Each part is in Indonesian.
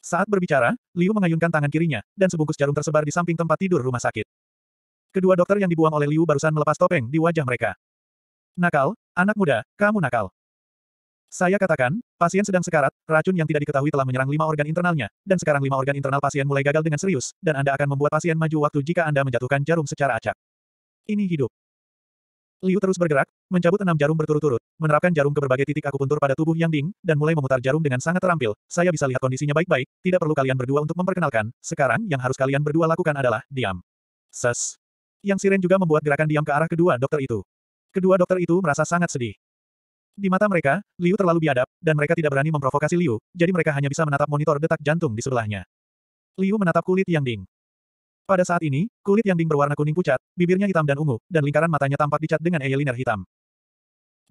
Saat berbicara, Liu mengayunkan tangan kirinya, dan sebungkus jarum tersebar di samping tempat tidur rumah sakit. Kedua dokter yang dibuang oleh Liu barusan melepas topeng di wajah mereka. Nakal, anak muda, kamu nakal. Saya katakan, pasien sedang sekarat, racun yang tidak diketahui telah menyerang 5 organ internalnya, dan sekarang 5 organ internal pasien mulai gagal dengan serius, dan Anda akan membuat pasien maju waktu jika Anda menjatuhkan jarum secara acak. Ini hidup. Liu terus bergerak, mencabut 6 jarum berturut-turut, menerapkan jarum ke berbagai titik akupuntur pada tubuh Yang Ding, dan mulai memutar jarum dengan sangat terampil. Saya bisa lihat kondisinya baik-baik, tidak perlu kalian berdua untuk memperkenalkan, sekarang yang harus kalian berdua lakukan adalah, diam. Ses. Yang Siren juga membuat gerakan diam ke arah kedua dokter itu. Kedua dokter itu merasa sangat sedih. Di mata mereka, Liu terlalu biadab, dan mereka tidak berani memprovokasi Liu, jadi mereka hanya bisa menatap monitor detak jantung di sebelahnya. Liu menatap kulit Yang Ding. Pada saat ini, kulit Yang Ding berwarna kuning pucat, bibirnya hitam dan ungu, dan lingkaran matanya tampak dicat dengan eyeliner hitam.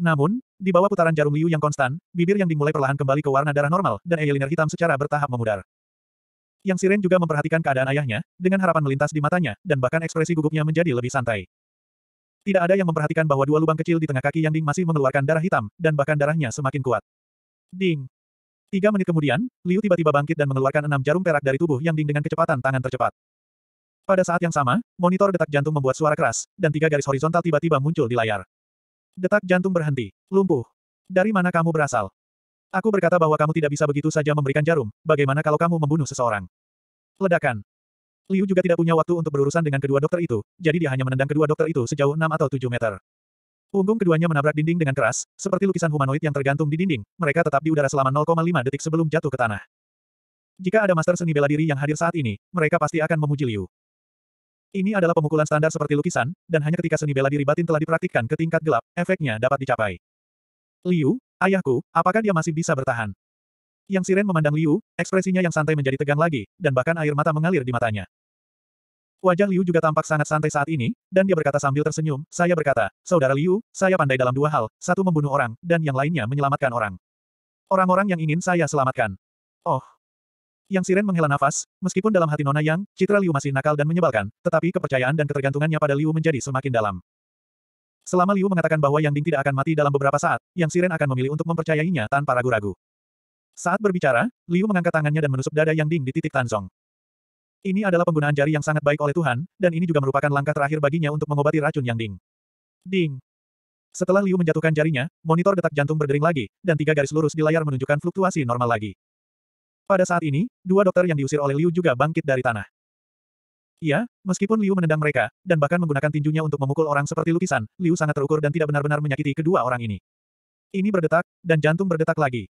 Namun, di bawah putaran jarum Liu yang konstan, bibir Yang Ding mulai perlahan kembali ke warna darah normal, dan eyeliner hitam secara bertahap memudar. Yang Siren juga memperhatikan keadaan ayahnya, dengan harapan melintas di matanya, dan bahkan ekspresi gugupnya menjadi lebih santai. Tidak ada yang memperhatikan bahwa 2 lubang kecil di tengah kaki Yang Ding masih mengeluarkan darah hitam, dan bahkan darahnya semakin kuat. Ding! 3 menit kemudian, Liu tiba-tiba bangkit dan mengeluarkan 6 jarum perak dari tubuh Yang Ding dengan kecepatan tangan tercepat. Pada saat yang sama, monitor detak jantung membuat suara keras, dan 3 garis horizontal tiba-tiba muncul di layar. Detak jantung berhenti. Lumpuh. Dari mana kamu berasal? Aku berkata bahwa kamu tidak bisa begitu saja memberikan jarum, bagaimana kalau kamu membunuh seseorang? Ledakan. Liu juga tidak punya waktu untuk berurusan dengan kedua dokter itu, jadi dia hanya menendang kedua dokter itu sejauh 6 atau 7 meter. Punggung keduanya menabrak dinding dengan keras, seperti lukisan humanoid yang tergantung di dinding. Mereka tetap di udara selama 0,5 detik sebelum jatuh ke tanah. Jika ada master seni bela diri yang hadir saat ini, mereka pasti akan memuji Liu. Ini adalah pemukulan standar seperti lukisan, dan hanya ketika seni bela diri batin telah dipraktikkan ke tingkat gelap, efeknya dapat dicapai. Liu, ayahku, apakah dia masih bisa bertahan? Yang Siren memandang Liu, ekspresinya yang santai menjadi tegang lagi, dan bahkan air mata mengalir di matanya. Wajah Liu juga tampak sangat santai saat ini, dan dia berkata sambil tersenyum, saya berkata, Saudara Liu, saya pandai dalam 2 hal, satu membunuh orang, dan yang lainnya menyelamatkan orang. Orang-orang yang ingin saya selamatkan. Oh. Yang Siren menghela nafas, meskipun dalam hati Nona Yang, citra Liu masih nakal dan menyebalkan, tetapi kepercayaan dan ketergantungannya pada Liu menjadi semakin dalam. Selama Liu mengatakan bahwa Yang Ding tidak akan mati dalam beberapa saat, Yang Siren akan memilih untuk mempercayainya tanpa ragu-ragu. Saat berbicara, Liu mengangkat tangannya dan menusuk dada Yang Ding di titik Tanzong. Ini adalah penggunaan jari yang sangat baik oleh Tuhan, dan ini juga merupakan langkah terakhir baginya untuk mengobati racun Yang Ding. Ding! Setelah Liu menjatuhkan jarinya, monitor detak jantung berdering lagi, dan 3 garis lurus di layar menunjukkan fluktuasi normal lagi. Pada saat ini, 2 dokter yang diusir oleh Liu juga bangkit dari tanah. Ya, meskipun Liu menendang mereka, dan bahkan menggunakan tinjunya untuk memukul orang seperti lukisan, Liu sangat terukur dan tidak benar-benar menyakiti kedua orang ini. Ini berdetak, dan jantung berdetak lagi.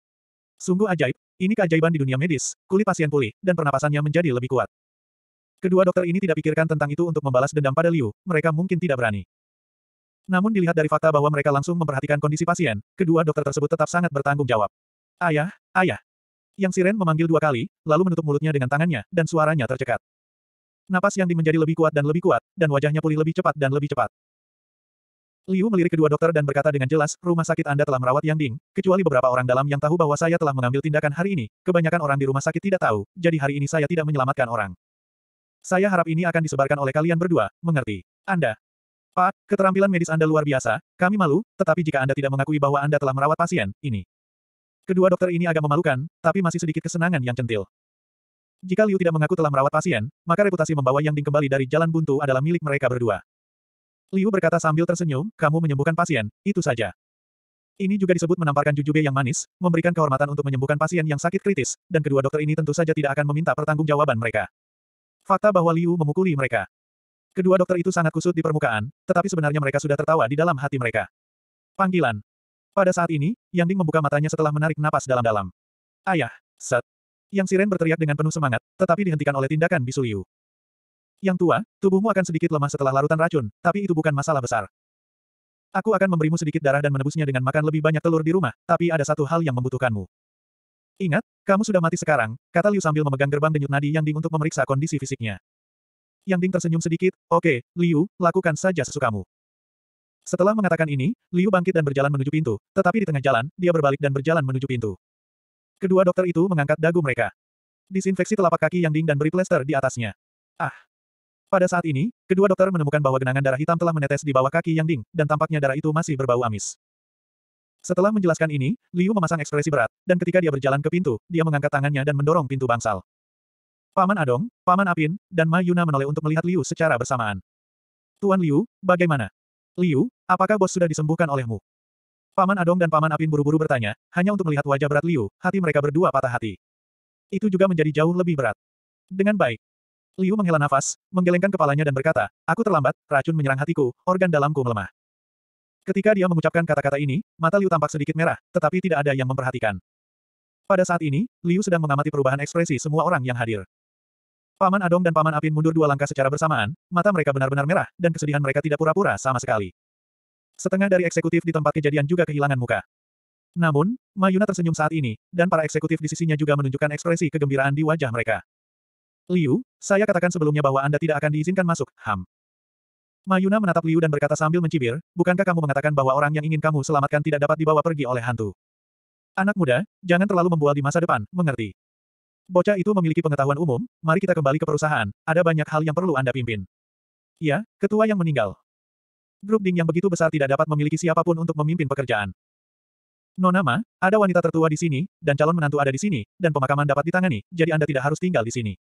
Sungguh ajaib, ini keajaiban di dunia medis, kulit pasien pulih, dan pernapasannya menjadi lebih kuat. Kedua dokter ini tidak pikirkan tentang itu untuk membalas dendam pada Liu, mereka mungkin tidak berani. Namun dilihat dari fakta bahwa mereka langsung memperhatikan kondisi pasien, kedua dokter tersebut tetap sangat bertanggung jawab. Ayah, ayah. Yang Siren memanggil 2 kali, lalu menutup mulutnya dengan tangannya, dan suaranya tercekat. Napas Yang Ding menjadi lebih kuat, dan wajahnya pulih lebih cepat dan lebih cepat. Liu melirik kedua dokter dan berkata dengan jelas, rumah sakit Anda telah merawat Yang Ding, kecuali beberapa orang dalam yang tahu bahwa saya telah mengambil tindakan hari ini, kebanyakan orang di rumah sakit tidak tahu, jadi hari ini saya tidak menyelamatkan orang. Saya harap ini akan disebarkan oleh kalian berdua, mengerti? Anda. Pak, keterampilan medis Anda luar biasa, kami malu, tetapi jika Anda tidak mengakui bahwa Anda telah merawat pasien, ini. Kedua dokter ini agak memalukan, tapi masih sedikit kesenangan yang centil. Jika Liu tidak mengaku telah merawat pasien, maka reputasi membawa Yang Ding kembali dari jalan buntu adalah milik mereka berdua. Liu berkata sambil tersenyum, kamu menyembuhkan pasien, itu saja. Ini juga disebut menamparkan jujube yang manis, memberikan kehormatan untuk menyembuhkan pasien yang sakit kritis, dan kedua dokter ini tentu saja tidak akan meminta pertanggungjawaban mereka. Fakta bahwa Liu memukuli mereka. Kedua dokter itu sangat kusut di permukaan, tetapi sebenarnya mereka sudah tertawa di dalam hati mereka. Panggilan. Pada saat ini, Yang Ding membuka matanya setelah menarik napas dalam-dalam. Ayah, set. Yang Siren berteriak dengan penuh semangat, tetapi dihentikan oleh tindakan bisu Liu. Yang tua, tubuhmu akan sedikit lemah setelah larutan racun, tapi itu bukan masalah besar. Aku akan memberimu sedikit darah dan menebusnya dengan makan lebih banyak telur di rumah, tapi ada satu hal yang membutuhkanmu. Ingat, kamu sudah mati sekarang, kata Liu sambil memegang gerbang denyut nadi Yang Ding untuk memeriksa kondisi fisiknya. Yang Ding tersenyum sedikit, oke, Liu, lakukan saja sesukamu. Setelah mengatakan ini, Liu bangkit dan berjalan menuju pintu, tetapi di tengah jalan, dia berbalik dan berjalan menuju pintu. Kedua dokter itu mengangkat dagu mereka. Disinfeksi telapak kaki Yang Ding dan beri plester di atasnya. Ah. Pada saat ini, kedua dokter menemukan bahwa genangan darah hitam telah menetes di bawah kaki Yang Ding, dan tampaknya darah itu masih berbau amis. Setelah menjelaskan ini, Liu memasang ekspresi berat, dan ketika dia berjalan ke pintu, dia mengangkat tangannya dan mendorong pintu bangsal. Paman Adong, Paman Apin, dan Ma Yuna menoleh untuk melihat Liu secara bersamaan. Tuan Liu, bagaimana? Liu, apakah bos sudah disembuhkan olehmu? Paman Adong dan Paman Apin buru-buru bertanya, hanya untuk melihat wajah berat Liu, hati mereka berdua patah hati. Itu juga menjadi jauh lebih berat. Dengan baik. Liu menghela nafas, menggelengkan kepalanya dan berkata, aku terlambat, racun menyerang hatiku, organ dalamku melemah. Ketika dia mengucapkan kata-kata ini, mata Liu tampak sedikit merah, tetapi tidak ada yang memperhatikan. Pada saat ini, Liu sedang mengamati perubahan ekspresi semua orang yang hadir. Paman Adong dan Paman Apin mundur 2 langkah secara bersamaan, mata mereka benar-benar merah, dan kesedihan mereka tidak pura-pura sama sekali. Setengah dari eksekutif di tempat kejadian juga kehilangan muka. Namun, Ma Yuna tersenyum saat ini, dan para eksekutif di sisinya juga menunjukkan ekspresi kegembiraan di wajah mereka. Liu, saya katakan sebelumnya bahwa Anda tidak akan diizinkan masuk, Ma Yuna menatap Liu dan berkata sambil mencibir, bukankah kamu mengatakan bahwa orang yang ingin kamu selamatkan tidak dapat dibawa pergi oleh hantu? Anak muda, jangan terlalu membual di masa depan, mengerti? Bocah itu memiliki pengetahuan umum, mari kita kembali ke perusahaan, ada banyak hal yang perlu Anda pimpin. Ya, ketua yang meninggal. Grup Ding yang begitu besar tidak dapat memiliki siapapun untuk memimpin pekerjaan. Nona Ma, ada wanita tertua di sini, dan calon menantu ada di sini, dan pemakaman dapat ditangani, jadi Anda tidak harus tinggal di sini.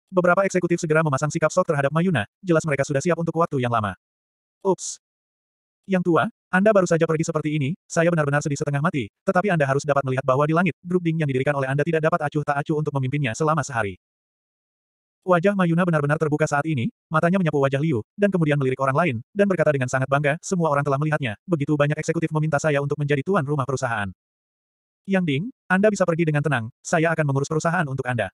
Beberapa eksekutif segera memasang sikap shock terhadap Ma Yuna, jelas mereka sudah siap untuk waktu yang lama. Ups. Yang tua, Anda baru saja pergi seperti ini, saya benar-benar sedih setengah mati, tetapi Anda harus dapat melihat bahwa di langit, grup Ding yang didirikan oleh Anda tidak dapat acuh tak acuh untuk memimpinnya selama sehari. Wajah Ma Yuna benar-benar terbuka saat ini, matanya menyapu wajah Liu, dan kemudian melirik orang lain, dan berkata dengan sangat bangga, semua orang telah melihatnya, begitu banyak eksekutif meminta saya untuk menjadi tuan rumah perusahaan. Yang Ding, Anda bisa pergi dengan tenang, saya akan mengurus perusahaan untuk Anda.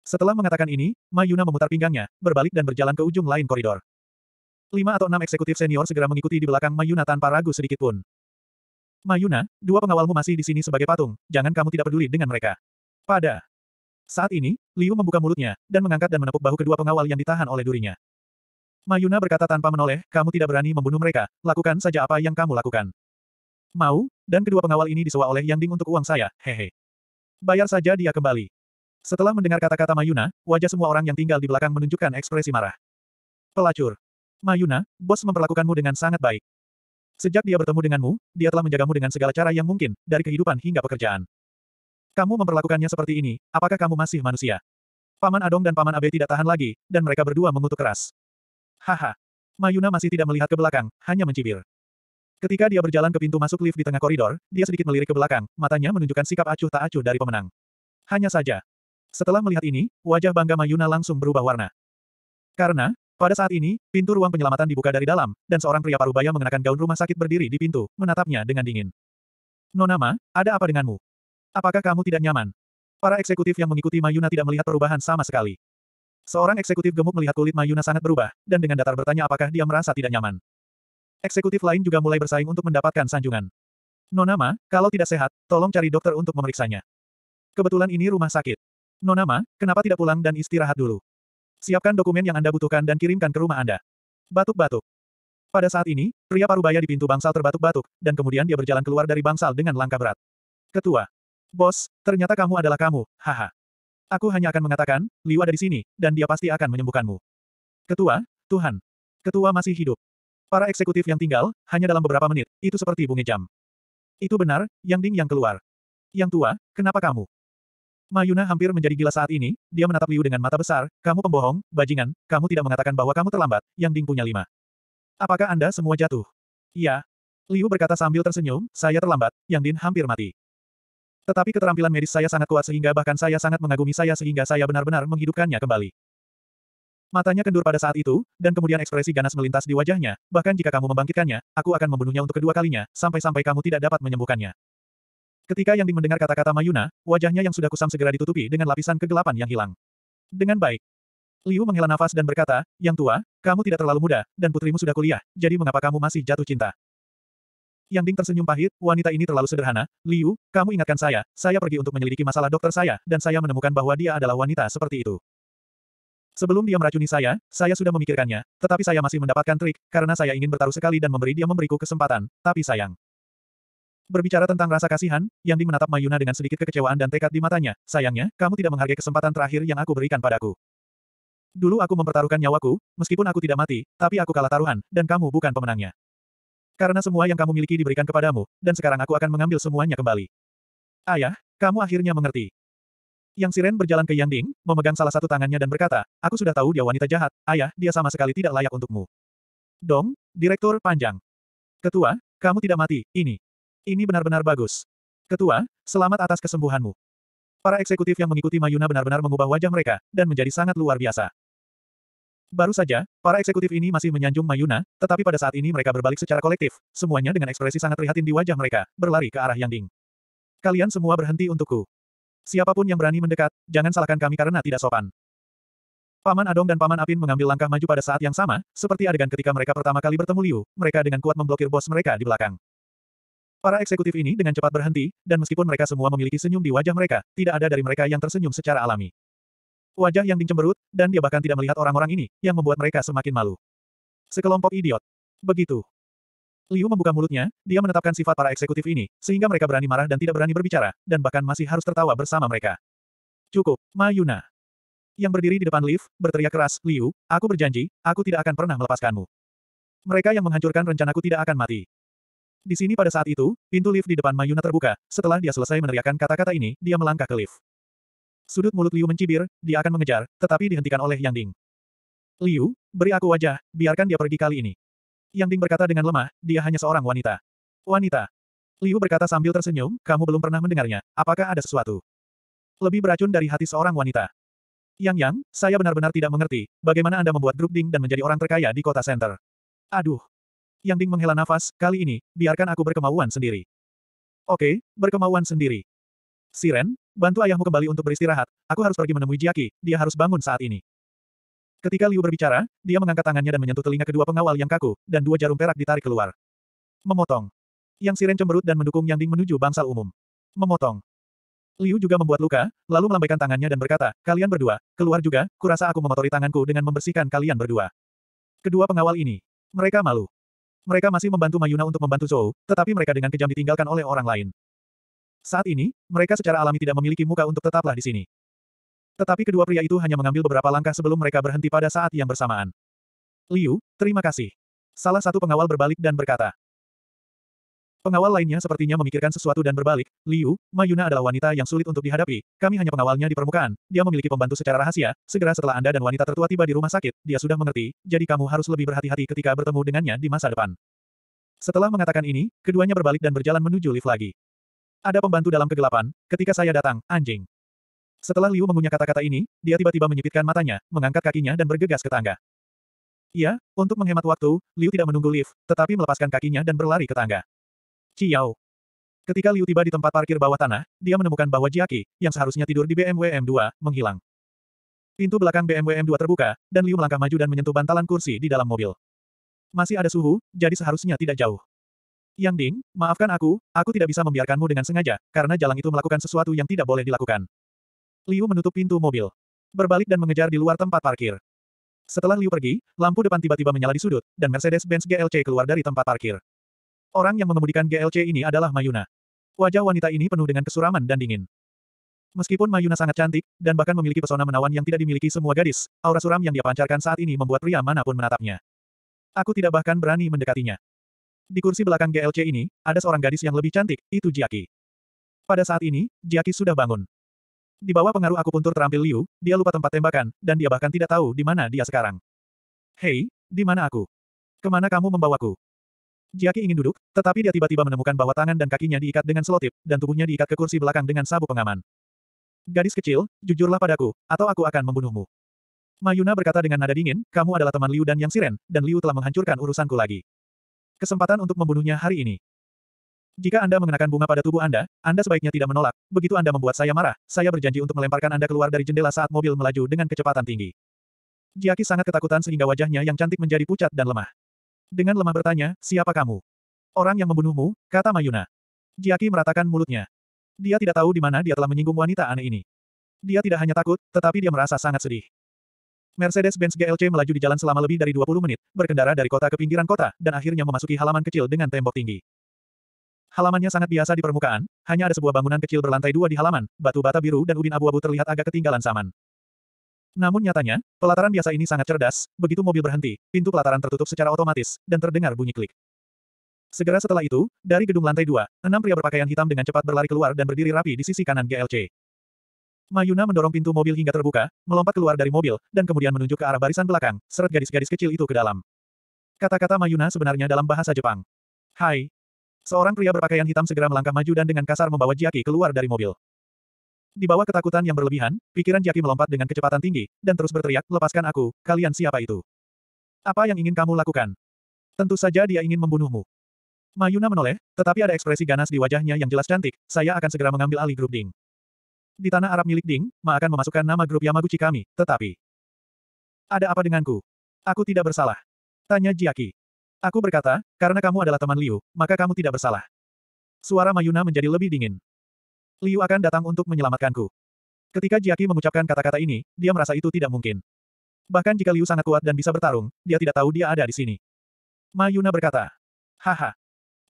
Setelah mengatakan ini, Ma Yuna memutar pinggangnya, berbalik dan berjalan ke ujung lain koridor. 5 atau 6 eksekutif senior segera mengikuti di belakang Ma Yuna tanpa ragu sedikit pun. Ma Yuna, 2 pengawalmu masih di sini sebagai patung, jangan kamu tidak peduli dengan mereka. Pada saat ini, Liu membuka mulutnya, dan mengangkat dan menepuk bahu kedua pengawal yang ditahan oleh durinya. Ma Yuna berkata tanpa menoleh, kamu tidak berani membunuh mereka, lakukan saja apa yang kamu lakukan. Mau, dan kedua pengawal ini disewa oleh Yang Ding untuk uang saya, hehe. Bayar saja dia kembali. Setelah mendengar kata-kata Ma Yuna, wajah semua orang yang tinggal di belakang menunjukkan ekspresi marah. Pelacur. Ma Yuna, bos memperlakukanmu dengan sangat baik. Sejak dia bertemu denganmu, dia telah menjagamu dengan segala cara yang mungkin, dari kehidupan hingga pekerjaan. Kamu memperlakukannya seperti ini, apakah kamu masih manusia? Paman Adong dan Paman Abe tidak tahan lagi, dan mereka berdua mengutuk keras. Haha. Ma Yuna masih tidak melihat ke belakang, hanya mencibir. Ketika dia berjalan ke pintu masuk lift di tengah koridor, dia sedikit melirik ke belakang, matanya menunjukkan sikap acuh tak acuh dari pemenang. Hanya saja. Setelah melihat ini, wajah bangga Ma Yuna langsung berubah warna. Karena, pada saat ini, pintu ruang penyelamatan dibuka dari dalam, dan seorang pria parubaya mengenakan gaun rumah sakit berdiri di pintu, menatapnya dengan dingin. Nona Ma, ada apa denganmu? Apakah kamu tidak nyaman? Para eksekutif yang mengikuti Ma Yuna tidak melihat perubahan sama sekali. Seorang eksekutif gemuk melihat kulit Ma Yuna sangat berubah, dan dengan datar bertanya apakah dia merasa tidak nyaman. Eksekutif lain juga mulai bersaing untuk mendapatkan sanjungan. Nona Ma, kalau tidak sehat, tolong cari dokter untuk memeriksanya. Kebetulan ini rumah sakit. Nona Ma, kenapa tidak pulang dan istirahat dulu? Siapkan dokumen yang Anda butuhkan dan kirimkan ke rumah Anda. Batuk-batuk. Pada saat ini, pria parubaya di pintu bangsal terbatuk-batuk, dan kemudian dia berjalan keluar dari bangsal dengan langkah berat. Ketua. Bos, ternyata kamu adalah kamu, haha. Aku hanya akan mengatakan, Liu ada di sini, dan dia pasti akan menyembuhkanmu. Ketua, Tuhan. Ketua masih hidup. Para eksekutif yang tinggal, hanya dalam beberapa menit, itu seperti bunyi jam. Itu benar, Yang Ding yang keluar. Yang tua, kenapa kamu? Ma Yuna hampir menjadi gila saat ini, dia menatap Liu dengan mata besar, kamu pembohong, bajingan, kamu tidak mengatakan bahwa kamu terlambat, Yang Ding punya 5. Apakah Anda semua jatuh? Iya. Liu berkata sambil tersenyum, saya terlambat, Yang Ding hampir mati. Tetapi keterampilan medis saya sangat kuat sehingga bahkan saya sangat mengagumi saya sehingga saya benar-benar menghidupkannya kembali. Matanya kendur pada saat itu, dan kemudian ekspresi ganas melintas di wajahnya, bahkan jika kamu membangkitkannya, aku akan membunuhnya untuk kedua kalinya, sampai-sampai kamu tidak dapat menyembuhkannya. Ketika Yang Ding mendengar kata-kata Ma Yuna, wajahnya yang sudah kusam segera ditutupi dengan lapisan kegelapan yang hilang. Dengan baik. Liu menghela nafas dan berkata, Yang tua, kamu tidak terlalu muda, dan putrimu sudah kuliah, jadi mengapa kamu masih jatuh cinta? Yang Ding tersenyum pahit, wanita ini terlalu sederhana. Liu, kamu ingatkan saya pergi untuk menyelidiki masalah dokter saya, dan saya menemukan bahwa dia adalah wanita seperti itu. Sebelum dia meracuni saya sudah memikirkannya, tetapi saya masih mendapatkan trik, karena saya ingin bertaruh sekali dan memberiku kesempatan, tapi sayang. Berbicara tentang rasa kasihan, Yang Ding menatap Ma Yuna dengan sedikit kekecewaan dan tekad di matanya, sayangnya, kamu tidak menghargai kesempatan terakhir yang aku berikan padaku. Dulu aku mempertaruhkan nyawaku, meskipun aku tidak mati, tapi aku kalah taruhan, dan kamu bukan pemenangnya. Karena semua yang kamu miliki diberikan kepadamu, dan sekarang aku akan mengambil semuanya kembali. Ayah, kamu akhirnya mengerti. Yang Siren berjalan ke Yang Ding, memegang salah satu tangannya dan berkata, aku sudah tahu dia wanita jahat, ayah, dia sama sekali tidak layak untukmu. Dong, Direktur Panjang. Ketua, kamu tidak mati, ini. Ini benar-benar bagus. Ketua, selamat atas kesembuhanmu. Para eksekutif yang mengikuti Mayuna benar-benar mengubah wajah mereka, dan menjadi sangat luar biasa. Baru saja, para eksekutif ini masih menyanjung Mayuna, tetapi pada saat ini mereka berbalik secara kolektif, semuanya dengan ekspresi sangat prihatin di wajah mereka, berlari ke arah Yang Ding. Kalian semua berhenti untukku. Siapapun yang berani mendekat, jangan salahkan kami karena tidak sopan. Paman Adong dan Paman Apin mengambil langkah maju pada saat yang sama, seperti adegan ketika mereka pertama kali bertemu Liu, mereka dengan kuat memblokir bos mereka di belakang. Para eksekutif ini dengan cepat berhenti, dan meskipun mereka semua memiliki senyum di wajah mereka, tidak ada dari mereka yang tersenyum secara alami. Wajah Yang Ding cemberut, dan dia bahkan tidak melihat orang-orang ini, yang membuat mereka semakin malu. Sekelompok idiot. Begitu. Liu membuka mulutnya, dia menetapkan sifat para eksekutif ini, sehingga mereka berani marah dan tidak berani berbicara, dan bahkan masih harus tertawa bersama mereka. Cukup, Mayuna. Yang berdiri di depan lift, berteriak keras, Liu, aku berjanji, aku tidak akan pernah melepaskanmu. Mereka yang menghancurkan rencanaku tidak akan mati. Di sini pada saat itu, pintu lift di depan Mayuna terbuka, setelah dia selesai meneriakkan kata-kata ini, dia melangkah ke lift. Sudut mulut Liu mencibir, dia akan mengejar, tetapi dihentikan oleh Yang Ding. Liu, beri aku wajah, biarkan dia pergi kali ini. Yang Ding berkata dengan lemah, dia hanya seorang wanita. Wanita. Liu berkata sambil tersenyum, kamu belum pernah mendengarnya, apakah ada sesuatu? Lebih beracun dari hati seorang wanita. Yang, saya benar-benar tidak mengerti, bagaimana Anda membuat grup Ding dan menjadi orang terkaya di kota center. Aduh. Yang Ding menghela nafas, kali ini, biarkan aku berkemauan sendiri. Oke, berkemauan sendiri. Siren, bantu ayahmu kembali untuk beristirahat, aku harus pergi menemui Jiaki, dia harus bangun saat ini. Ketika Liu berbicara, dia mengangkat tangannya dan menyentuh telinga kedua pengawal yang kaku, dan dua jarum perak ditarik keluar. Memotong. Yang Siren cemberut dan mendukung Yang Ding menuju bangsal umum. Memotong. Liu juga membuat luka, lalu melambaikan tangannya dan berkata, kalian berdua, keluar juga, kurasa aku memotori tanganku dengan membersihkan kalian berdua. Kedua pengawal ini. Mereka malu. Mereka masih membantu Mayuna untuk membantu Zhou, tetapi mereka dengan kejam ditinggalkan oleh orang lain. Saat ini, mereka secara alami tidak memiliki muka untuk tetaplah di sini. Tetapi kedua pria itu hanya mengambil beberapa langkah sebelum mereka berhenti pada saat yang bersamaan. Liu, terima kasih. Salah satu pengawal berbalik dan berkata. Pengawal lainnya sepertinya memikirkan sesuatu dan berbalik, Liu, Mayuna adalah wanita yang sulit untuk dihadapi, kami hanya pengawalnya di permukaan, dia memiliki pembantu secara rahasia, segera setelah Anda dan wanita tertua tiba di rumah sakit, dia sudah mengerti, jadi kamu harus lebih berhati-hati ketika bertemu dengannya di masa depan. Setelah mengatakan ini, keduanya berbalik dan berjalan menuju lift lagi. Ada pembantu dalam kegelapan, ketika saya datang, anjing. Setelah Liu mengunyah kata-kata ini, dia tiba-tiba menyipitkan matanya, mengangkat kakinya dan bergegas ke tangga. Iya, untuk menghemat waktu, Liu tidak menunggu lift, tetapi melepaskan kakinya dan berlari ke tangga. Ciao. Ketika Liu tiba di tempat parkir bawah tanah, dia menemukan bahwa Jiaki, yang seharusnya tidur di BMW M2, menghilang. Pintu belakang BMW M2 terbuka, dan Liu melangkah maju dan menyentuh bantalan kursi di dalam mobil. Masih ada suhu, jadi seharusnya tidak jauh. Yang Ding, maafkan aku tidak bisa membiarkanmu dengan sengaja, karena jalang itu melakukan sesuatu yang tidak boleh dilakukan. Liu menutup pintu mobil. Berbalik dan mengejar di luar tempat parkir. Setelah Liu pergi, lampu depan tiba-tiba menyala di sudut, dan Mercedes-Benz GLC keluar dari tempat parkir. Orang yang mengemudikan GLC ini adalah Mayuna. Wajah wanita ini penuh dengan kesuraman dan dingin. Meskipun Mayuna sangat cantik, dan bahkan memiliki pesona menawan yang tidak dimiliki semua gadis, aura suram yang dia pancarkan saat ini membuat pria manapun menatapnya. Aku tidak bahkan berani mendekatinya. Di kursi belakang GLC ini, ada seorang gadis yang lebih cantik, itu Jiaki. Pada saat ini, Jiaki sudah bangun. Di bawah pengaruh akupuntur terampil Liu, dia lupa tempat tembakan, dan dia bahkan tidak tahu di mana dia sekarang. Hei, di mana aku? Kemana kamu membawaku? Jiaki ingin duduk, tetapi dia tiba-tiba menemukan bahwa tangan dan kakinya diikat dengan selotip, dan tubuhnya diikat ke kursi belakang dengan sabuk pengaman. Gadis kecil, jujurlah padaku, atau aku akan membunuhmu. Mayuna berkata dengan nada dingin, kamu adalah teman Liu dan Yang Siren, dan Liu telah menghancurkan urusanku lagi. Kesempatan untuk membunuhnya hari ini. Jika Anda mengenakan bunga pada tubuh Anda sebaiknya tidak menolak, begitu Anda membuat saya marah, saya berjanji untuk melemparkan Anda keluar dari jendela saat mobil melaju dengan kecepatan tinggi. Jiaki sangat ketakutan sehingga wajahnya yang cantik menjadi pucat dan lemah. Dengan lemah bertanya, siapa kamu? Orang yang membunuhmu, kata Mayuna. Jiaki meratakan mulutnya. Dia tidak tahu di mana dia telah menyinggung wanita aneh ini. Dia tidak hanya takut, tetapi dia merasa sangat sedih. Mercedes-Benz GLC melaju di jalan selama lebih dari 20 menit, berkendara dari kota ke pinggiran kota, dan akhirnya memasuki halaman kecil dengan tembok tinggi. Halamannya sangat biasa di permukaan, hanya ada sebuah bangunan kecil berlantai 2 di halaman, batu bata biru dan ubin abu-abu terlihat agak ketinggalan zaman. Namun nyatanya, pelataran biasa ini sangat cerdas, begitu mobil berhenti, pintu pelataran tertutup secara otomatis, dan terdengar bunyi klik. Segera setelah itu, dari gedung lantai 2, 6 pria berpakaian hitam dengan cepat berlari keluar dan berdiri rapi di sisi kanan GLC. Mayuna mendorong pintu mobil hingga terbuka, melompat keluar dari mobil, dan kemudian menunjuk ke arah barisan belakang, seret gadis-gadis kecil itu ke dalam. Kata-kata Mayuna sebenarnya dalam bahasa Jepang. Hai. Seorang pria berpakaian hitam segera melangkah maju dan dengan kasar membawa Jaki keluar dari mobil. Di bawah ketakutan yang berlebihan, pikiran Jaki melompat dengan kecepatan tinggi, dan terus berteriak, lepaskan aku, kalian siapa itu? Apa yang ingin kamu lakukan? Tentu saja dia ingin membunuhmu. Mayuna menoleh, tetapi ada ekspresi ganas di wajahnya yang jelas cantik, saya akan segera mengambil alih grup Ding. Di tanah Arab milik Ding, Ma akan memasukkan nama grup Yamaguchi kami, tetapi... Ada apa denganku? Aku tidak bersalah. Tanya Jaki. Aku berkata, karena kamu adalah teman Liu, maka kamu tidak bersalah. Suara Mayuna menjadi lebih dingin. Liu akan datang untuk menyelamatkanku. Ketika Jaki mengucapkan kata-kata ini, dia merasa itu tidak mungkin. Bahkan jika Liu sangat kuat dan bisa bertarung, dia tidak tahu dia ada di sini. Mayuna berkata, haha.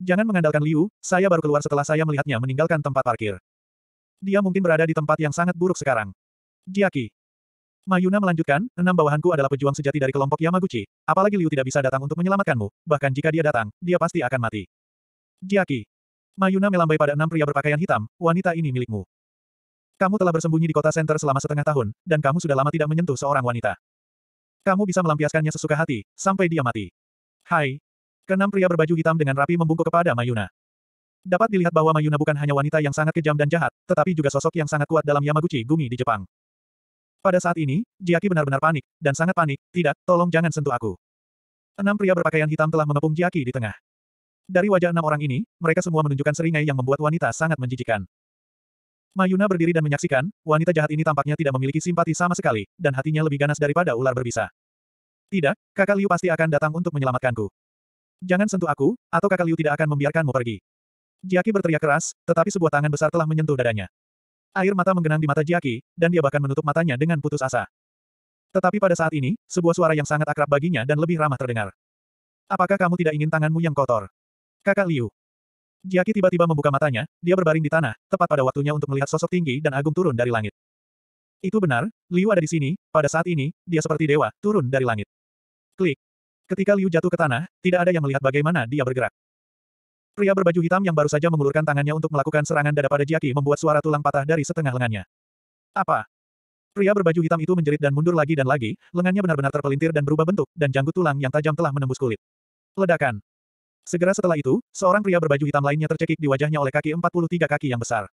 Jangan mengandalkan Liu, saya baru keluar setelah saya melihatnya meninggalkan tempat parkir. Dia mungkin berada di tempat yang sangat buruk sekarang. Jaki. Mayuna melanjutkan, 6 bawahanku adalah pejuang sejati dari kelompok Yamaguchi, apalagi Liu tidak bisa datang untuk menyelamatkanmu, bahkan jika dia datang, dia pasti akan mati. Jaki. Mayuna melambai pada 6 pria berpakaian hitam, wanita ini milikmu. Kamu telah bersembunyi di kota Center selama setengah tahun, dan kamu sudah lama tidak menyentuh seorang wanita. Kamu bisa melampiaskannya sesuka hati, sampai dia mati. Hai. Keenam pria berbaju hitam dengan rapi membungkuk kepada Mayuna. Dapat dilihat bahwa Mayuna bukan hanya wanita yang sangat kejam dan jahat, tetapi juga sosok yang sangat kuat dalam Yamaguchi Gumi di Jepang. Pada saat ini, Jaki benar-benar panik, dan sangat panik, tidak, tolong jangan sentuh aku. 6 pria berpakaian hitam telah mengepung Jaki di tengah. Dari wajah 6 orang ini, mereka semua menunjukkan seringai yang membuat wanita sangat menjijikan. Mayuna berdiri dan menyaksikan, wanita jahat ini tampaknya tidak memiliki simpati sama sekali, dan hatinya lebih ganas daripada ular berbisa. Tidak, kakak Liu pasti akan datang untuk menyelamatkanku. Jangan sentuh aku, atau kakak Liu tidak akan membiarkanmu pergi. Jaki berteriak keras, tetapi sebuah tangan besar telah menyentuh dadanya. Air mata menggenang di mata Jaki, dan dia bahkan menutup matanya dengan putus asa. Tetapi pada saat ini, sebuah suara yang sangat akrab baginya dan lebih ramah terdengar. Apakah kamu tidak ingin tanganmu yang kotor? Kakak Liu. Jaki tiba-tiba membuka matanya, dia berbaring di tanah, tepat pada waktunya untuk melihat sosok tinggi dan agung turun dari langit. Itu benar, Liu ada di sini, pada saat ini, dia seperti dewa, turun dari langit. Klik. Ketika Liu jatuh ke tanah, tidak ada yang melihat bagaimana dia bergerak. Pria berbaju hitam yang baru saja mengulurkan tangannya untuk melakukan serangan dada pada Jaki membuat suara tulang patah dari setengah lengannya. Apa? Pria berbaju hitam itu menjerit dan mundur lagi dan lagi, lengannya benar-benar terpelintir dan berubah bentuk, dan janggut tulang yang tajam telah menembus kulit. Ledakan. Segera setelah itu, seorang pria berbaju hitam lainnya tercekik di wajahnya oleh kaki 43 kaki yang besar.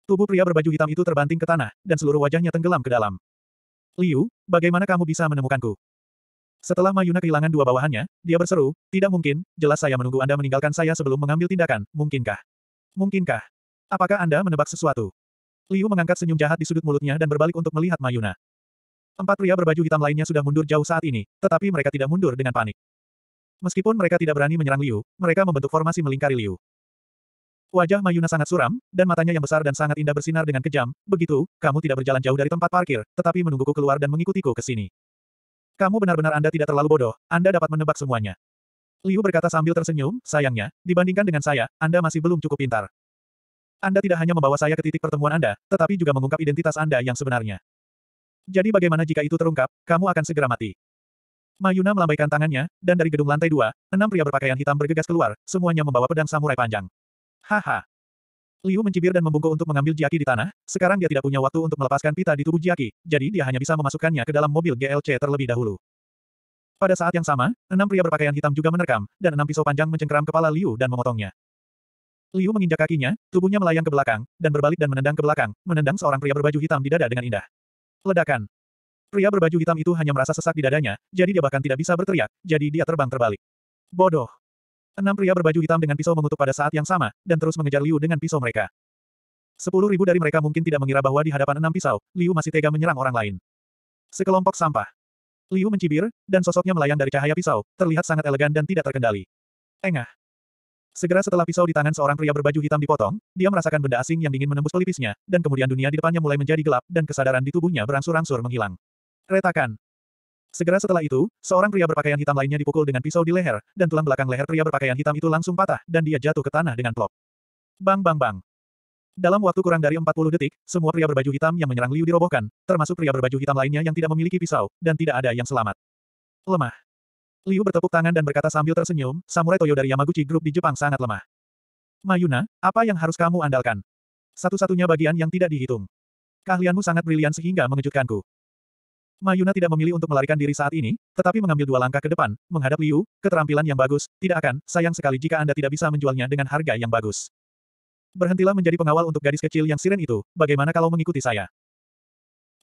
Tubuh pria berbaju hitam itu terbanting ke tanah, dan seluruh wajahnya tenggelam ke dalam. Liu, bagaimana kamu bisa menemukanku? Setelah Mayuna kehilangan 2 bawahannya, dia berseru, tidak mungkin, jelas saya menunggu Anda meninggalkan saya sebelum mengambil tindakan, mungkinkah? Mungkinkah? Apakah Anda menebak sesuatu? Liu mengangkat senyum jahat di sudut mulutnya dan berbalik untuk melihat Mayuna. 4 pria berbaju hitam lainnya sudah mundur jauh saat ini, tetapi mereka tidak mundur dengan panik. Meskipun mereka tidak berani menyerang Liu, mereka membentuk formasi melingkari Liu. Wajah Mayuna sangat suram, dan matanya yang besar dan sangat indah bersinar dengan kejam, begitu, kamu tidak berjalan jauh dari tempat parkir, tetapi menungguku keluar dan mengikutiku ke sini. Kamu benar-benar Anda tidak terlalu bodoh, Anda dapat menebak semuanya. Liu berkata sambil tersenyum, sayangnya, dibandingkan dengan saya, Anda masih belum cukup pintar. Anda tidak hanya membawa saya ke titik pertemuan Anda, tetapi juga mengungkap identitas Anda yang sebenarnya. Jadi bagaimana jika itu terungkap, kamu akan segera mati. Mayuna melambaikan tangannya, dan dari gedung lantai 2, 6 pria berpakaian hitam bergegas keluar, semuanya membawa pedang samurai panjang. Haha. Liu mencibir dan membungkuk untuk mengambil Jaki di tanah, sekarang dia tidak punya waktu untuk melepaskan pita di tubuh Jaki, jadi dia hanya bisa memasukkannya ke dalam mobil GLC terlebih dahulu. Pada saat yang sama, 6 pria berpakaian hitam juga menerkam, dan 6 pisau panjang mencengkeram kepala Liu dan memotongnya. Liu menginjak kakinya, tubuhnya melayang ke belakang, dan berbalik dan menendang ke belakang, menendang seorang pria berbaju hitam di dada dengan indah. Ledakan. Pria berbaju hitam itu hanya merasa sesak di dadanya, jadi dia bahkan tidak bisa berteriak, jadi dia terbang terbalik. Bodoh. 6 pria berbaju hitam dengan pisau mengutuk pada saat yang sama, dan terus mengejar Liu dengan pisau mereka. 10.000 dari mereka mungkin tidak mengira bahwa di hadapan 6 pisau, Liu masih tega menyerang orang lain. Sekelompok sampah. Liu mencibir, dan sosoknya melayang dari cahaya pisau, terlihat sangat elegan dan tidak terkendali. Engah. Segera setelah pisau di tangan seorang pria berbaju hitam dipotong, dia merasakan benda asing yang dingin menembus pelipisnya, dan kemudian dunia di depannya mulai menjadi gelap, dan kesadaran di tubuhnya berangsur-angsur menghilang. Retakan. Segera setelah itu, seorang pria berpakaian hitam lainnya dipukul dengan pisau di leher, dan tulang belakang leher pria berpakaian hitam itu langsung patah, dan dia jatuh ke tanah dengan plop. Bang bang bang. Dalam waktu kurang dari 40 detik, semua pria berbaju hitam yang menyerang Liu dirobohkan, termasuk pria berbaju hitam lainnya yang tidak memiliki pisau, dan tidak ada yang selamat. Lemah. Liu bertepuk tangan dan berkata sambil tersenyum, samurai Toyo dari Yamaguchi Group di Jepang sangat lemah. Mayuna, apa yang harus kamu andalkan? Satu-satunya bagian yang tidak dihitung. Keahlianmu sangat brilian sehingga mengejutkanku. Mayuna tidak memilih untuk melarikan diri saat ini, tetapi mengambil 2 langkah ke depan, menghadap Liu, keterampilan yang bagus, tidak akan, sayang sekali jika Anda tidak bisa menjualnya dengan harga yang bagus. Berhentilah menjadi pengawal untuk gadis kecil yang siren itu, bagaimana kalau mengikuti saya?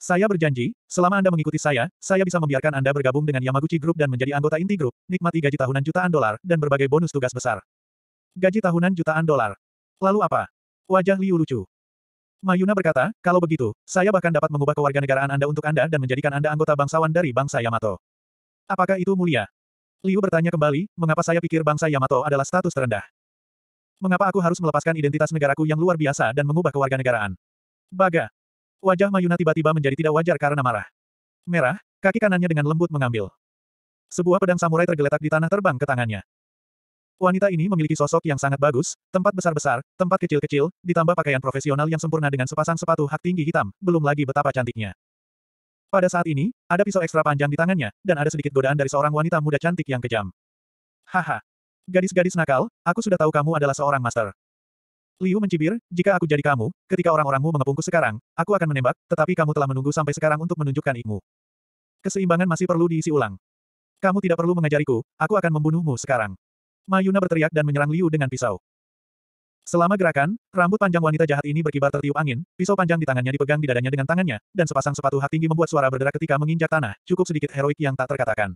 Saya berjanji, selama Anda mengikuti saya bisa membiarkan Anda bergabung dengan Yamaguchi Group dan menjadi anggota inti grup, nikmati gaji tahunan jutaan dolar, dan berbagai bonus tugas besar. Gaji tahunan jutaan dolar. Lalu apa? Wajah Liu lucu. Mayuna berkata, kalau begitu, saya bahkan dapat mengubah kewarganegaraan Anda untuk Anda dan menjadikan Anda anggota bangsawan dari bangsa Yamato. Apakah itu mulia? Liu bertanya kembali, mengapa saya pikir bangsa Yamato adalah status terendah? Mengapa aku harus melepaskan identitas negaraku yang luar biasa dan mengubah kewarganegaraan? Baga. Wajah Mayuna tiba-tiba menjadi tidak wajar karena marah. Merah, kaki kanannya dengan lembut mengambil. Sebuah pedang samurai tergeletak di tanah terbang ke tangannya. Wanita ini memiliki sosok yang sangat bagus, tempat besar-besar, tempat kecil-kecil, ditambah pakaian profesional yang sempurna dengan sepasang sepatu hak tinggi hitam, belum lagi betapa cantiknya. Pada saat ini, ada pisau ekstra panjang di tangannya, dan ada sedikit godaan dari seorang wanita muda cantik yang kejam. Haha. Gadis-gadis nakal, aku sudah tahu kamu adalah seorang master. Liu mencibir, jika aku jadi kamu, ketika orang-orangmu mengepungku sekarang, aku akan menembak, tetapi kamu telah menunggu sampai sekarang untuk menunjukkan ilmu. Keseimbangan masih perlu diisi ulang. Kamu tidak perlu mengajariku, aku akan membunuhmu sekarang. Mayuna berteriak dan menyerang Liu dengan pisau. Selama gerakan, rambut panjang wanita jahat ini berkibar tertiup angin, pisau panjang di tangannya dipegang di dadanya dengan tangannya, dan sepasang sepatu hak tinggi membuat suara berderak ketika menginjak tanah, cukup sedikit heroik yang tak terkatakan.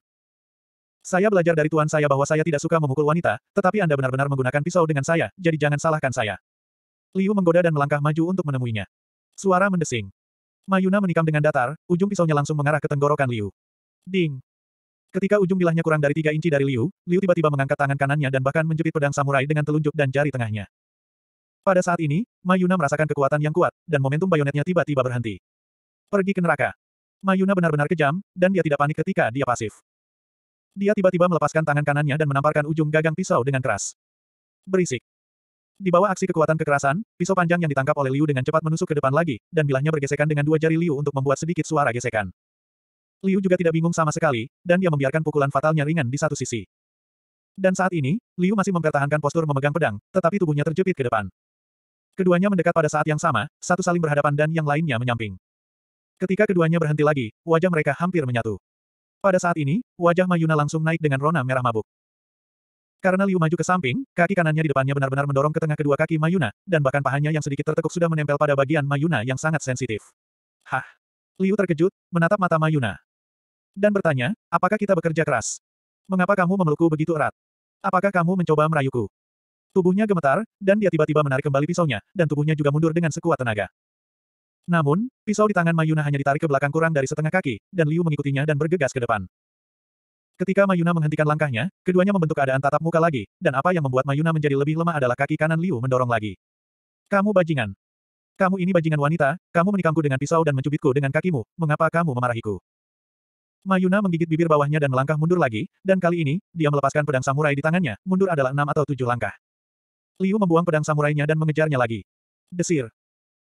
Saya belajar dari tuan saya bahwa saya tidak suka memukul wanita, tetapi Anda benar-benar menggunakan pisau dengan saya, jadi jangan salahkan saya. Liu menggoda dan melangkah maju untuk menemuinya. Suara mendesing. Mayuna menikam dengan datar, ujung pisaunya langsung mengarah ke tenggorokan Liu. Ding! Ketika ujung bilahnya kurang dari 3 inci dari Liu, Liu tiba-tiba mengangkat tangan kanannya dan bahkan menjepit pedang samurai dengan telunjuk dan jari tengahnya. Pada saat ini, Mayuna merasakan kekuatan yang kuat, dan momentum bayonetnya tiba-tiba berhenti. Pergi ke neraka. Mayuna benar-benar kejam, dan dia tidak panik ketika dia pasif. Dia tiba-tiba melepaskan tangan kanannya dan menamparkan ujung gagang pisau dengan keras. Berisik. Di bawah aksi kekuatan kekerasan, pisau panjang yang ditangkap oleh Liu dengan cepat menusuk ke depan lagi, dan bilahnya bergesekan dengan 2 jari Liu untuk membuat sedikit suara gesekan. Liu juga tidak bingung sama sekali, dan dia membiarkan pukulan fatalnya ringan di satu sisi. Dan saat ini, Liu masih mempertahankan postur memegang pedang, tetapi tubuhnya terjepit ke depan. Keduanya mendekat pada saat yang sama, satu saling berhadapan dan yang lainnya menyamping. Ketika keduanya berhenti lagi, wajah mereka hampir menyatu. Pada saat ini, wajah Mayuna langsung naik dengan rona merah mabuk. Karena Liu maju ke samping, kaki kanannya di depannya benar-benar mendorong ke tengah kedua kaki Mayuna, dan bahkan pahanya yang sedikit tertekuk sudah menempel pada bagian Mayuna yang sangat sensitif. Hah? Liu terkejut, menatap mata Mayuna. Dan bertanya, apakah kita bekerja keras? Mengapa kamu memelukku begitu erat? Apakah kamu mencoba merayuku? Tubuhnya gemetar, dan dia tiba-tiba menarik kembali pisaunya, dan tubuhnya juga mundur dengan sekuat tenaga. Namun, pisau di tangan Mayuna hanya ditarik ke belakang kurang dari setengah kaki, dan Liu mengikutinya dan bergegas ke depan. Ketika Mayuna menghentikan langkahnya, keduanya membentuk keadaan tatap muka lagi, dan apa yang membuat Mayuna menjadi lebih lemah adalah kaki kanan Liu mendorong lagi. Kamu bajingan. Kamu ini bajingan wanita, kamu menikamku dengan pisau dan mencubitku dengan kakimu, mengapa kamu memarahiku? Mayuna menggigit bibir bawahnya dan melangkah mundur lagi, dan kali ini, dia melepaskan pedang samurai di tangannya, mundur adalah 6 atau 7 langkah. Liu membuang pedang samurainya dan mengejarnya lagi. Desir.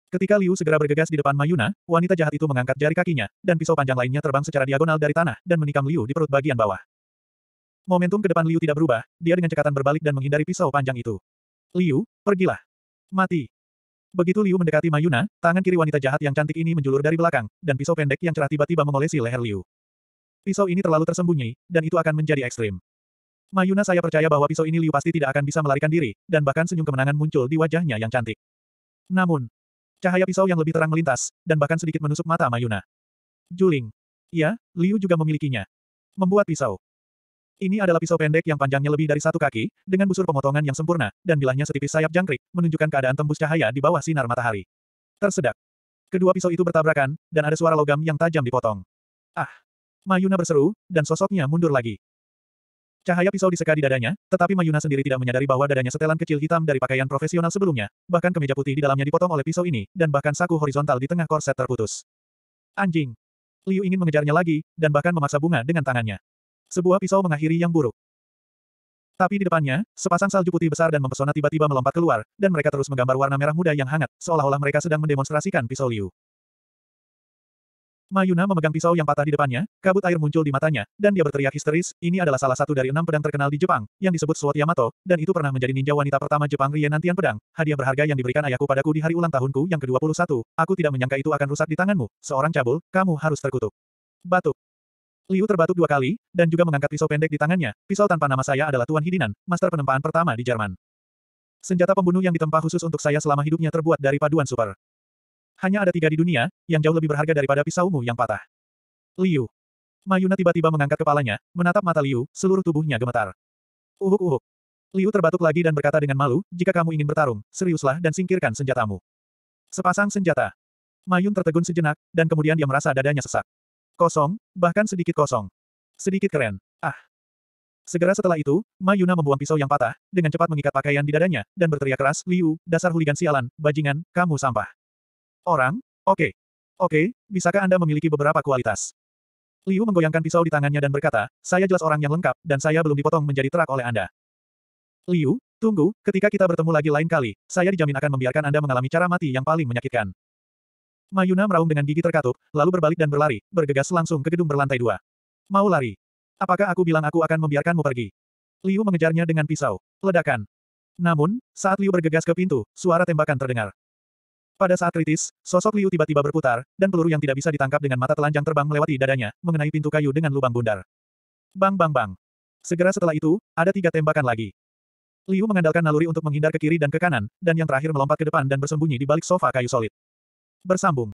Ketika Liu segera bergegas di depan Mayuna, wanita jahat itu mengangkat jari kakinya, dan pisau panjang lainnya terbang secara diagonal dari tanah, dan menikam Liu di perut bagian bawah. Momentum ke depan Liu tidak berubah, dia dengan cekatan berbalik dan menghindari pisau panjang itu. Liu, pergilah. Mati. Begitu Liu mendekati Mayuna, tangan kiri wanita jahat yang cantik ini menjulur dari belakang, dan pisau pendek yang cerah tiba-tiba mengolesi leher Liu. Pisau ini terlalu tersembunyi, dan itu akan menjadi ekstrim. Mayuna, saya percaya bahwa pisau ini Liu pasti tidak akan bisa melarikan diri, dan bahkan senyum kemenangan muncul di wajahnya yang cantik. Namun, cahaya pisau yang lebih terang melintas, dan bahkan sedikit menusuk mata Mayuna. Juling. Ya, Liu juga memilikinya. Membuat pisau. Ini adalah pisau pendek yang panjangnya lebih dari 1 kaki, dengan busur pemotongan yang sempurna, dan bilahnya setipis sayap jangkrik, menunjukkan keadaan tembus cahaya di bawah sinar matahari. Tersedak. Kedua pisau itu bertabrakan, dan ada suara logam yang tajam dipotong. Ah! Mayuna berseru, dan sosoknya mundur lagi. Cahaya pisau diseka di dadanya, tetapi Mayuna sendiri tidak menyadari bahwa dadanya setelan kecil hitam dari pakaian profesional sebelumnya, bahkan kemeja putih di dalamnya dipotong oleh pisau ini, dan bahkan saku horizontal di tengah korset terputus. Anjing! Liu ingin mengejarnya lagi, dan bahkan memaksa bunga dengan tangannya. Sebuah pisau mengakhiri yang buruk. Tapi di depannya, sepasang salju putih besar dan mempesona tiba-tiba melompat keluar, dan mereka terus menggambar warna merah muda yang hangat, seolah-olah mereka sedang mendemonstrasikan pisau Liu. Ma Yuna memegang pisau yang patah di depannya, kabut air muncul di matanya, dan dia berteriak histeris, ini adalah salah satu dari 6 pedang terkenal di Jepang, yang disebut Sword Yamato, dan itu pernah menjadi ninja wanita pertama Jepang Rie Nantian Pedang, hadiah berharga yang diberikan ayahku padaku di hari ulang tahunku yang ke-21, aku tidak menyangka itu akan rusak di tanganmu, seorang cabul, kamu harus terkutuk. Batuk. Liu terbatuk 2 kali, dan juga mengangkat pisau pendek di tangannya, pisau tanpa nama saya adalah Tuan Hidinan, master penempaan pertama di Jerman. Senjata pembunuh yang ditempa khusus untuk saya selama hidupnya terbuat dari paduan super. Hanya ada 3 di dunia, yang jauh lebih berharga daripada pisaumu yang patah. Liu. Ma Yuna tiba-tiba mengangkat kepalanya, menatap mata Liu, seluruh tubuhnya gemetar. Uhuk-uhuk. Liu terbatuk lagi dan berkata dengan malu, jika kamu ingin bertarung, seriuslah dan singkirkan senjatamu. Sepasang senjata. Ma Yun tertegun sejenak, dan kemudian dia merasa dadanya sesak. Kosong, bahkan sedikit kosong. Sedikit keren. Ah. Segera setelah itu, Ma Yuna membuang pisau yang patah, dengan cepat mengikat pakaian di dadanya, dan berteriak keras, Liu, dasar hooligan sialan, bajingan, kamu sampah. Orang? Oke. Oke, bisakah Anda memiliki beberapa kualitas? Liu menggoyangkan pisau di tangannya dan berkata, saya jelas orang yang lengkap, dan saya belum dipotong menjadi terak oleh Anda. Liu, tunggu, ketika kita bertemu lagi lain kali, saya dijamin akan membiarkan Anda mengalami cara mati yang paling menyakitkan. Ma Yuna meraung dengan gigi terkatup, lalu berbalik dan berlari, bergegas langsung ke gedung berlantai 2. Mau lari? Apakah aku bilang aku akan membiarkanmu pergi? Liu mengejarnya dengan pisau. Ledakan. Namun, saat Liu bergegas ke pintu, suara tembakan terdengar. Pada saat kritis, sosok Liu tiba-tiba berputar, dan peluru yang tidak bisa ditangkap dengan mata telanjang terbang melewati dadanya, mengenai pintu kayu dengan lubang bundar. Bang bang bang. Segera setelah itu, ada 3 tembakan lagi. Liu mengandalkan naluri untuk menghindar ke kiri dan ke kanan, dan yang terakhir melompat ke depan dan bersembunyi di balik sofa kayu solid. Bersambung.